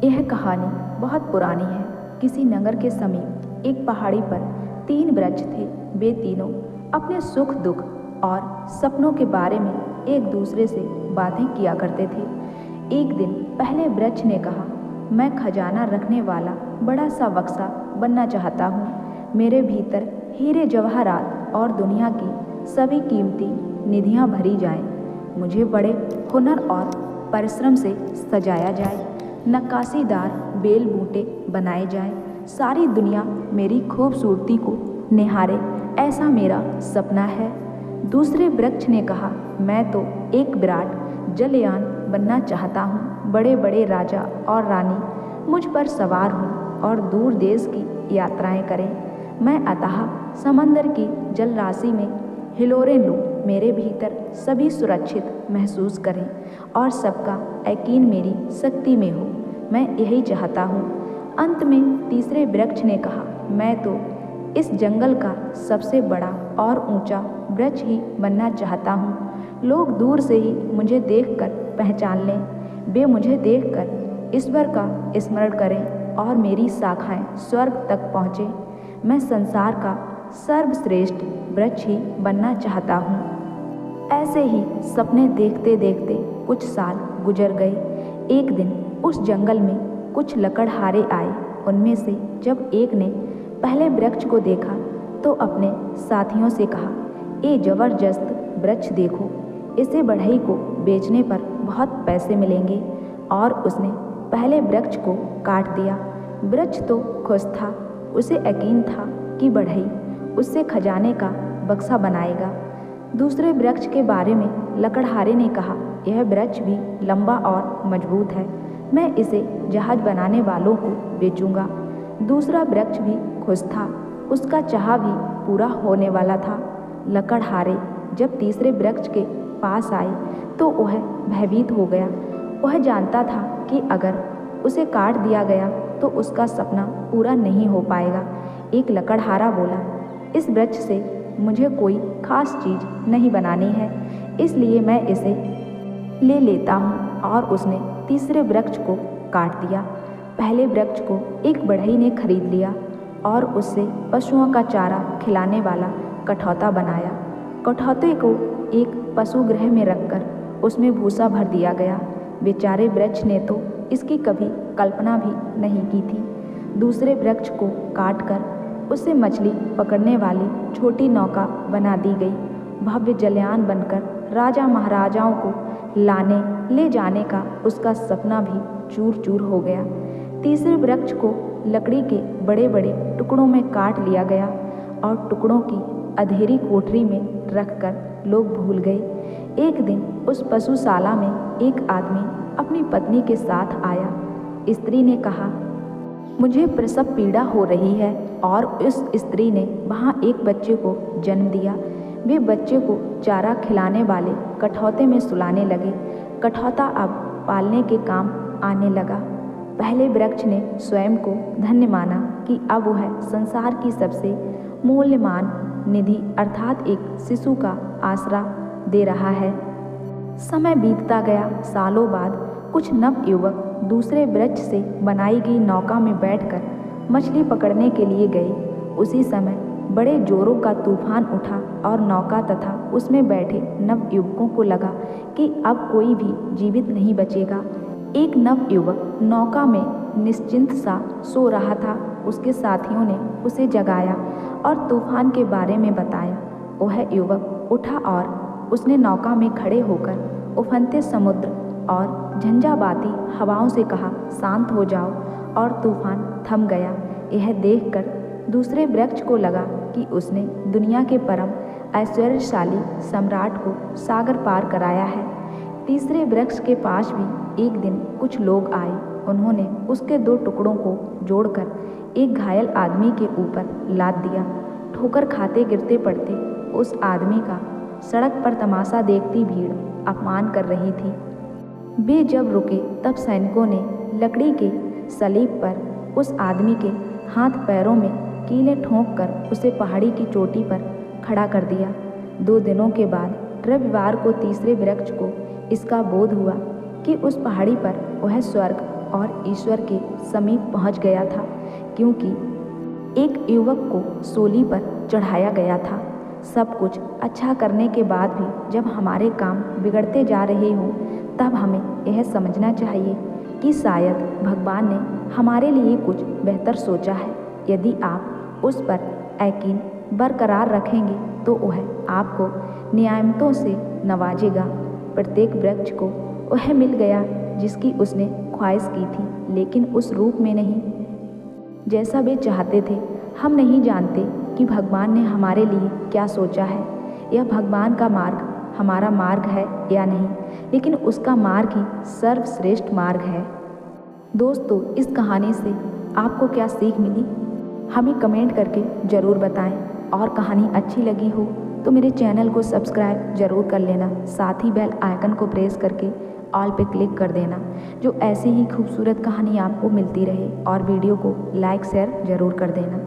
यह कहानी बहुत पुरानी है। किसी नगर के समीप एक पहाड़ी पर 3 वृक्ष थे। वे तीनों अपने सुख दुख और सपनों के बारे में एक दूसरे से बातें किया करते थे। एक दिन पहले वृक्ष ने कहा, मैं खजाना रखने वाला बड़ा सा बक्सा बनना चाहता हूँ। मेरे भीतर हीरे जवाहरात और दुनिया की सभी कीमती निधियाँ भरी जाएं। मुझे बड़े हुनर और परिश्रम से सजाया जाए, नक्काशीदार बेल बूटे बनाए जाएं। सारी दुनिया मेरी खूबसूरती को निहारे, ऐसा मेरा सपना है। दूसरे वृक्ष ने कहा, मैं तो एक विराट जलयान बनना चाहता हूँ। बड़े बड़े राजा और रानी मुझ पर सवार हों और दूर देश की यात्राएं करें। मैं अथाह समंदर की जल राशि में हिलोरें लूँ। मेरे भीतर सभी सुरक्षित महसूस करें और सबका यकीन मेरी शक्ति में हो। मैं यही चाहता हूँ। अंत में तीसरे वृक्ष ने कहा, मैं तो इस जंगल का सबसे बड़ा और ऊंचा वृक्ष ही बनना चाहता हूँ। लोग दूर से ही मुझे देखकर पहचान लें। वे मुझे देखकर ईश्वर का स्मरण करें और मेरी शाखाएं स्वर्ग तक पहुँचे। मैं संसार का सर्वश्रेष्ठ वृक्ष ही बनना चाहता हूँ। ऐसे ही सपने देखते देखते कुछ साल गुजर गए। एक दिन उस जंगल में कुछ लकड़हारे आए। उनमें से जब एक ने पहले वृक्ष को देखा तो अपने साथियों से कहा, ये जबरदस्त वृक्ष देखो, इसे बढ़ई को बेचने पर बहुत पैसे मिलेंगे। और उसने पहले वृक्ष को काट दिया। वृक्ष तो खुश था। उसे यकीन था कि बढ़ई उससे खजाने का बक्सा बनाएगा। दूसरे वृक्ष के बारे में लकड़हारे ने कहा, यह वृक्ष भी लंबा और मजबूत है, मैं इसे जहाज बनाने वालों को बेचूंगा। दूसरा वृक्ष भी खुश था। उसका चाह भी पूरा होने वाला था। लकड़हारे जब तीसरे वृक्ष के पास आए तो वह भयभीत हो गया। वह जानता था कि अगर उसे काट दिया गया तो उसका सपना पूरा नहीं हो पाएगा। एक लकड़हारा बोला, इस वृक्ष से मुझे कोई खास चीज़ नहीं बनानी है, इसलिए मैं इसे ले लेता हूँ। और उसने तीसरे वृक्ष को काट दिया। पहले वृक्ष को एक बढ़ई ने खरीद लिया और उससे पशुओं का चारा खिलाने वाला कठौता बनाया। कठौते को एक पशुगृह में रखकर उसमें भूसा भर दिया गया। बेचारे वृक्ष ने तो इसकी कभी कल्पना भी नहीं की थी। दूसरे वृक्ष को काटकर उससे मछली पकड़ने वाली छोटी नौका बना दी गई। भव्य जलयान बनकर राजा महाराजाओं को लाने ले जाने का उसका सपना भी चूर चूर हो गया। तीसरे वृक्ष को लकड़ी के बड़े बड़े टुकड़ों में काट लिया गया और टुकड़ों की अंधेरी कोठरी में रखकर लोग भूल गए। एक दिन उस पशुशाला में एक आदमी अपनी पत्नी के साथ आया। स्त्री ने कहा, मुझे प्रसव पीड़ा हो रही है। और उस स्त्री ने वहाँ एक बच्चे को जन्म दिया। वे बच्चे को चारा खिलाने वाले कठौते में सुलाने लगे। कठौता अब पालने के काम आने लगा। पहले वृक्ष ने स्वयं को धन्य माना कि अब वह संसार की सबसे मूल्यवान निधि अर्थात एक शिशु का आसरा दे रहा है। समय बीतता गया। सालों बाद कुछ नवयुवक दूसरे वृक्ष से बनाई गई नौका में बैठकर मछली पकड़ने के लिए गए। उसी समय बड़े जोरों का तूफान उठा और नौका तथा उसमें बैठे नवयुवकों को लगा कि अब कोई भी जीवित नहीं बचेगा। एक नवयुवक नौका में निश्चिंत सा सो रहा था। उसके साथियों ने उसे जगाया और तूफान के बारे में बताया। वह युवक उठा और उसने नौका में खड़े होकर उफनते समुद्र और झंझावाती हवाओं से कहा, शांत हो जाओ। और तूफान थम गया। यह देखकर दूसरे वृक्ष को लगा कि उसने दुनिया के परम ऐश्वर्यशाली सम्राट को सागर पार कराया है। तीसरे वृक्ष के पास भी एक दिन कुछ लोग आए। उन्होंने उसके 2 टुकड़ों को जोड़कर एक घायल आदमी के ऊपर लाद दिया। ठोकर खाते गिरते पड़ते उस आदमी का सड़क पर तमाशा देखती भीड़ अपमान कर रही थी। वे जब रुके तब सैनिकों ने लकड़ी के सलीब पर उस आदमी के हाथ पैरों में कीले ठोंक कर उसे पहाड़ी की चोटी पर खड़ा कर दिया। 2 दिनों के बाद रविवार को तीसरे वृक्ष को इसका बोध हुआ कि उस पहाड़ी पर वह स्वर्ग और ईश्वर के समीप पहुंच गया था, क्योंकि एक युवक को सूली पर चढ़ाया गया था। सब कुछ अच्छा करने के बाद भी जब हमारे काम बिगड़ते जा रहे हों, तब हमें यह समझना चाहिए कि शायद भगवान ने हमारे लिए कुछ बेहतर सोचा है। यदि आप उस पर यकीन बरकरार रखेंगे तो वह आपको नियामतों से नवाजेगा। प्रत्येक वृक्ष को वह मिल गया जिसकी उसने ख्वाहिश की थी, लेकिन उस रूप में नहीं जैसा वे चाहते थे। हम नहीं जानते कि भगवान ने हमारे लिए क्या सोचा है। यह भगवान का मार्ग हमारा मार्ग है या नहीं, लेकिन उसका मार्ग ही सर्वश्रेष्ठ मार्ग है। दोस्तों, इस कहानी से आपको क्या सीख मिली, हमें कमेंट करके ज़रूर बताएं। और कहानी अच्छी लगी हो तो मेरे चैनल को सब्सक्राइब ज़रूर कर लेना। साथ ही बेल आइकन को प्रेस करके ऑल पे क्लिक कर देना, जो ऐसी ही खूबसूरत कहानी आपको मिलती रहे। और वीडियो को लाइक शेयर ज़रूर कर देना।